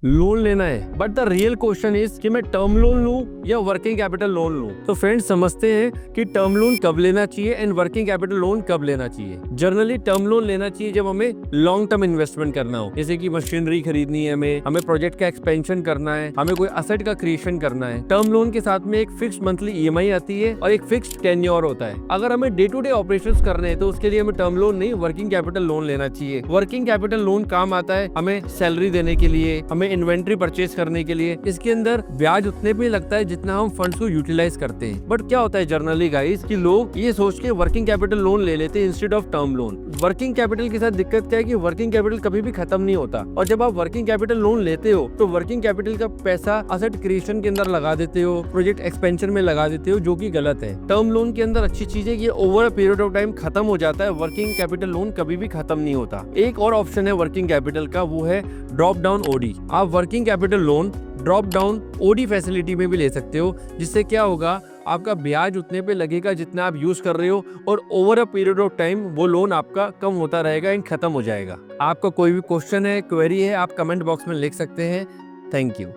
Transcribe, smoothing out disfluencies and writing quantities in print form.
Loan लेना है, but the real question is कि मैं टर्म लोन लूं या वर्किंग कैपिटल लोन लूं। तो फ्रेंड्स समझते हैं कि टर्म लोन कब लेना चाहिए एंड वर्किंग कैपिटल लोन कब लेना चाहिए। जनरली टर्म लोन लेना चाहिए जब हमें लॉन्ग टर्म इन्वेस्टमेंट करना हो, जैसे कि मशीनरी खरीदनी है, हमें प्रोजेक्ट का एक्सपेंशन करना है, हमें कोई असेट का क्रिएशन करना है। टर्म लोन के साथ में एक फिक्स मंथली ईएमआई आती है और एक फिक्स टेन्योर होता है। अगर हमें डे टू डे ऑपरेशंस करने हैं तो उसके लिए हमें टर्म लोन नहीं वर्किंग कैपिटल लोन लेना चाहिए। वर्किंग कैपिटल लोन काम आता है हमें सैलरी देने के लिए, हमें इन्वेंट्री परचेज करने के लिए। इसके अंदर ब्याज उतने पे लगता है जितना हम फंड्स को यूटिलाइज करते हैं। बट क्या होता है जनरली गाइस कि लोग ये सोच के वर्किंग कैपिटल लोन ले लेते हैं instead of term loan. Working capital के साथ दिक्कत क्या है कि वर्किंग कैपिटल कभी भी खत्म नहीं होता, और जब आप वर्किंग कैपिटल लोन लेते हो तो वर्किंग कैपिटल का पैसा असेट क्रिएशन के अंदर लगा देते हो, प्रोजेक्ट एक्सपेंशन में लगा देते हो, जो कि गलत है। टर्म लोन के अंदर अच्छी चीज है कि over a period of time खत्म हो जाता है। वर्किंग कैपिटल लोन कभी भी खत्म नहीं होता। एक और ऑप्शन है वर्किंग कैपिटल का, वो है ड्रॉप डाउन ओडी। आप working capital loan drop down OD facility में भी ले सकते हो, जिससे क्या होगा आपका ब्याज उतने पे लगेगा जितना आप यूज कर रहे हो, और over a period of time वो लोन आपका कम होता रहेगा एंड खत्म हो जाएगा। आपका कोई भी क्वेश्चन है, क्वेरी है, आप कमेंट बॉक्स में लिख सकते हैं। Thank you.